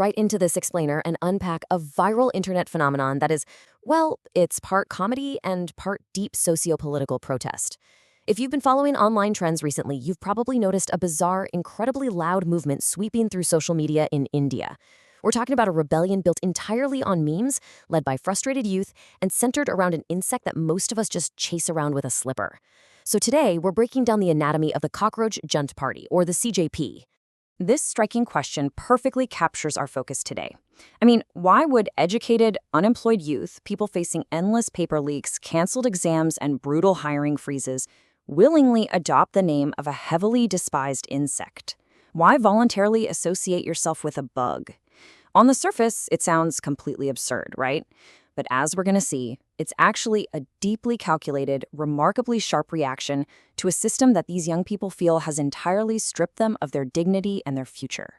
right into this explainer and unpack a viral internet phenomenon that is, well, it's part comedy and part deep socio-political protest. If you've been following online trends recently, you've probably noticed a bizarre, incredibly loud movement sweeping through social media in India. We're talking about a rebellion built entirely on memes, led by frustrated youth, and centered around an insect that most of us just chase around with a slipper. So today, we're breaking down the anatomy of the Cockroach Janta Party, or the CJP. This striking question perfectly captures our focus today. I mean, why would educated, unemployed youth, people facing endless paper leaks, canceled exams, and brutal hiring freezes, willingly adopt the name of a heavily despised insect? Why voluntarily associate yourself with a bug? On the surface, it sounds completely absurd, right? But as we're going to see, it's actually a deeply calculated, remarkably sharp reaction to a system that these young people feel has entirely stripped them of their dignity and their future.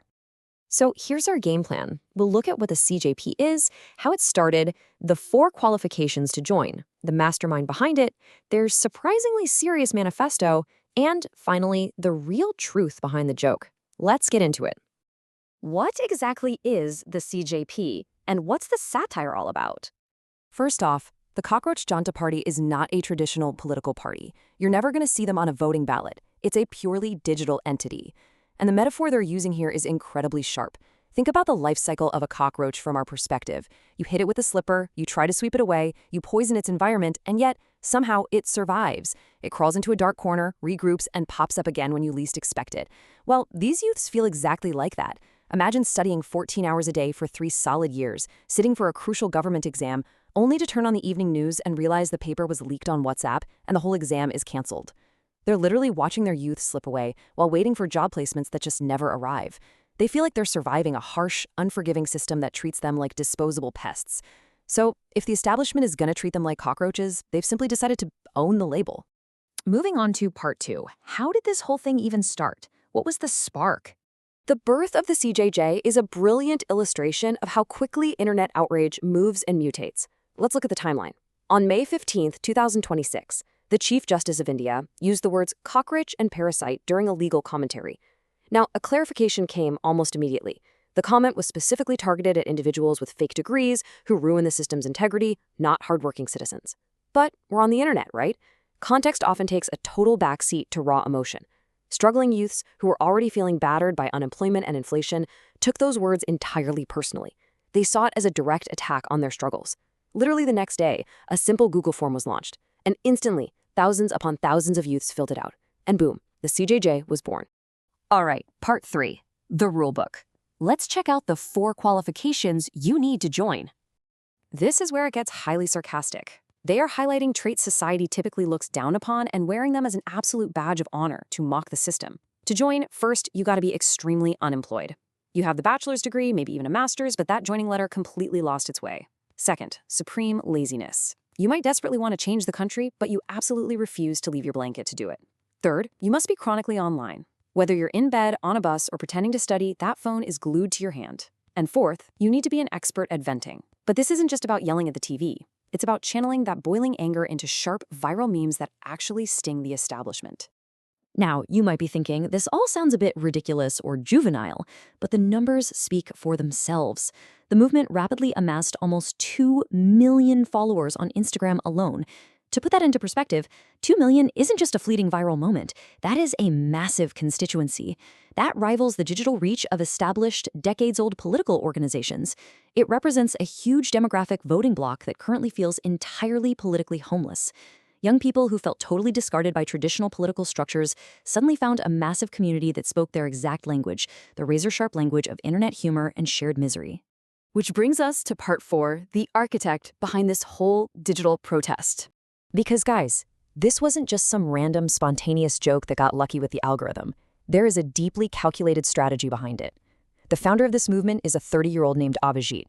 So here's our game plan. We'll look at what the CJP is, how it started, the 4 qualifications to join, the mastermind behind it, their surprisingly serious manifesto, and finally, the real truth behind the joke. Let's get into it. What exactly is the CJP, and what's the satire all about? First off, the Cockroach Janta Party is not a traditional political party. You're never going to see them on a voting ballot. It's a purely digital entity. And the metaphor they're using here is incredibly sharp. Think about the life cycle of a cockroach from our perspective. You hit it with a slipper, you try to sweep it away, you poison its environment, and yet, somehow, it survives. It crawls into a dark corner, regroups, and pops up again when you least expect it. Well, these youths feel exactly like that. Imagine studying 14 hours a day for 3 solid years, sitting for a crucial government exam, only to turn on the evening news and realize the paper was leaked on WhatsApp and the whole exam is canceled. They're literally watching their youth slip away while waiting for job placements that just never arrive. They feel like they're surviving a harsh, unforgiving system that treats them like disposable pests. So, if the establishment is going to treat them like cockroaches, they've simply decided to own the label. Moving on to part 2. How did this whole thing even start? What was the spark? The birth of the CJJ is a brilliant illustration of how quickly internet outrage moves and mutates. Let's look at the timeline. On May 15, 2026, the Chief Justice of India used the words cockroach and parasite during a legal commentary. Now, a clarification came almost immediately. The comment was specifically targeted at individuals with fake degrees who ruin the system's integrity, not hardworking citizens. But we're on the internet, right? Context often takes a total backseat to raw emotion. Struggling youths who were already feeling battered by unemployment and inflation took those words entirely personally. They saw it as a direct attack on their struggles. Literally the next day, a simple Google form was launched, and instantly, thousands upon thousands of youths filled it out. And boom, the CJJ was born. All right, part 3, the rulebook. Let's check out the 4 qualifications you need to join. This is where it gets highly sarcastic. They are highlighting traits society typically looks down upon and wearing them as an absolute badge of honor to mock the system. To join, first, you got to be extremely unemployed. You have the bachelor's degree, maybe even a master's, but that joining letter completely lost its way. Second, supreme laziness. You might desperately want to change the country, but you absolutely refuse to leave your blanket to do it. Third, you must be chronically online. Whether you're in bed, on a bus, or pretending to study, that phone is glued to your hand. And fourth, you need to be an expert at venting. But this isn't just about yelling at the TV. It's about channeling that boiling anger into sharp, viral memes that actually sting the establishment. Now, you might be thinking, this all sounds a bit ridiculous or juvenile, but the numbers speak for themselves. The movement rapidly amassed almost 2 million followers on Instagram alone. To put that into perspective, 2 million isn't just a fleeting viral moment. That is a massive constituency. That rivals the digital reach of established, decades-old political organizations. It represents a huge demographic voting bloc that currently feels entirely politically homeless. Young people who felt totally discarded by traditional political structures suddenly found a massive community that spoke their exact language, the razor-sharp language of internet humor and shared misery. Which brings us to part 4, the architect behind this whole digital protest. Because guys, this wasn't just some random spontaneous joke that got lucky with the algorithm. There is a deeply calculated strategy behind it. The founder of this movement is a 30-year-old named Abhijit.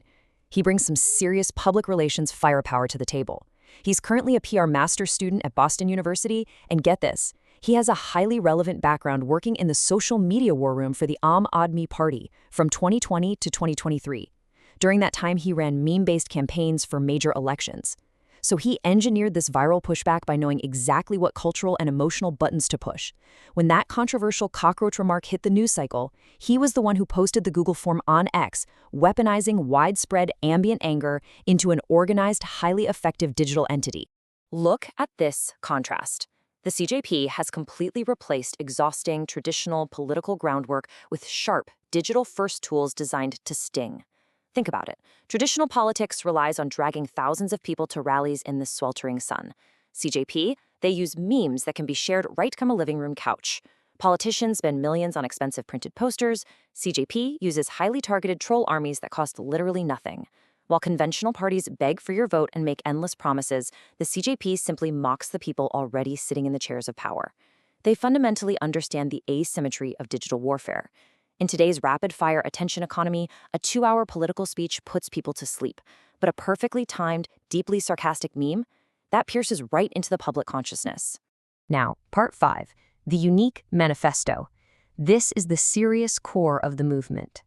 He brings some serious public relations firepower to the table. He's currently a PR master's student at Boston University, and get this, he has a highly relevant background working in the social media war room for the Aam Aadmi Party from 2020 to 2023. During that time, he ran meme-based campaigns for major elections. So he engineered this viral pushback by knowing exactly what cultural and emotional buttons to push. When that controversial cockroach remark hit the news cycle, he was the one who posted the Google form on X, weaponizing widespread ambient anger into an organized, highly effective digital entity. Look at this contrast. The CJP has completely replaced exhausting traditional political groundwork with sharp, digital-first tools designed to sting. Think about it. Traditional politics relies on dragging thousands of people to rallies in the sweltering sun. CJP, they use memes that can be shared right from a living room couch. Politicians spend millions on expensive printed posters. CJP uses highly targeted troll armies that cost literally nothing. While conventional parties beg for your vote and make endless promises, the CJP simply mocks the people already sitting in the chairs of power. They fundamentally understand the asymmetry of digital warfare. In today's rapid-fire attention economy, a 2-hour political speech puts people to sleep. But a perfectly timed, deeply sarcastic meme, that pierces right into the public consciousness. Now, Part 5, the unique manifesto. This is the serious core of the movement.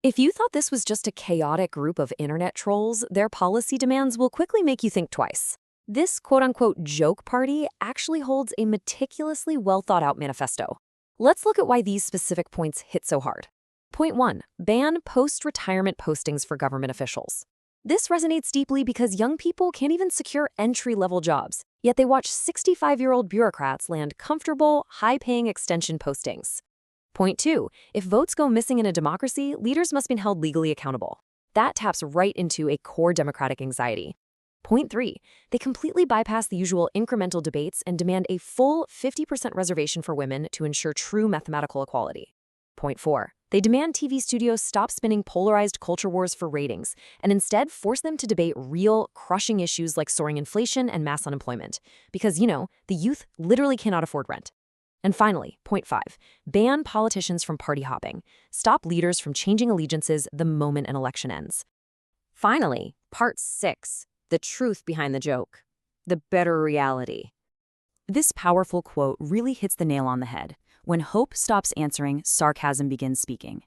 If you thought this was just a chaotic group of internet trolls, their policy demands will quickly make you think twice. This quote-unquote joke party actually holds a meticulously well-thought-out manifesto. Let's look at why these specific points hit so hard. Point 1. Ban post-retirement postings for government officials. This resonates deeply because young people can't even secure entry-level jobs, yet they watch 65-year-old bureaucrats land comfortable, high-paying extension postings. Point 2. If votes go missing in a democracy, leaders must be held legally accountable. That taps right into a core democratic anxiety. Point 3. They completely bypass the usual incremental debates and demand a full 50% reservation for women to ensure true mathematical equality. Point 4. They demand TV studios stop spinning polarized culture wars for ratings and instead force them to debate real, crushing issues like soaring inflation and mass unemployment. Because, the youth literally cannot afford rent. And finally, point 5, ban politicians from party hopping. Stop leaders from changing allegiances the moment an election ends. Finally, part 6, the truth behind the joke, the better reality. This powerful quote really hits the nail on the head. When hope stops answering, sarcasm begins speaking.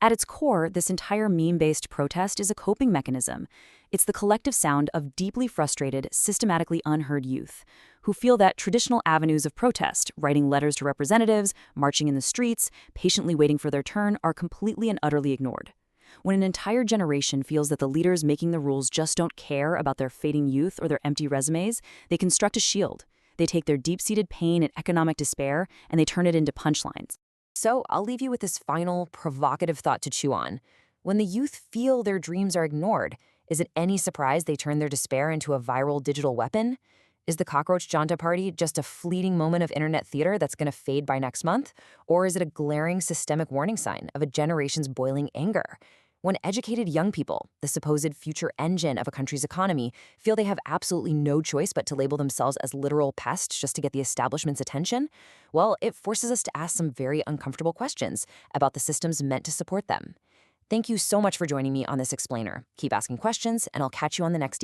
At its core, this entire meme-based protest is a coping mechanism. It's the collective sound of deeply frustrated, systematically unheard youth who feel that traditional avenues of protest, writing letters to representatives, marching in the streets, patiently waiting for their turn, are completely and utterly ignored. When an entire generation feels that the leaders making the rules just don't care about their fading youth or their empty resumes, they construct a shield. They take their deep-seated pain and economic despair and they turn it into punchlines. So I'll leave you with this final, provocative thought to chew on. When the youth feel their dreams are ignored, is it any surprise they turn their despair into a viral digital weapon? Is the Cockroach Janta Party just a fleeting moment of internet theater that's going to fade by next month? Or is it a glaring systemic warning sign of a generation's boiling anger? When educated young people, the supposed future engine of a country's economy, feel they have absolutely no choice but to label themselves as literal pests just to get the establishment's attention, well, it forces us to ask some very uncomfortable questions about the systems meant to support them. Thank you so much for joining me on this explainer. Keep asking questions, and I'll catch you on the next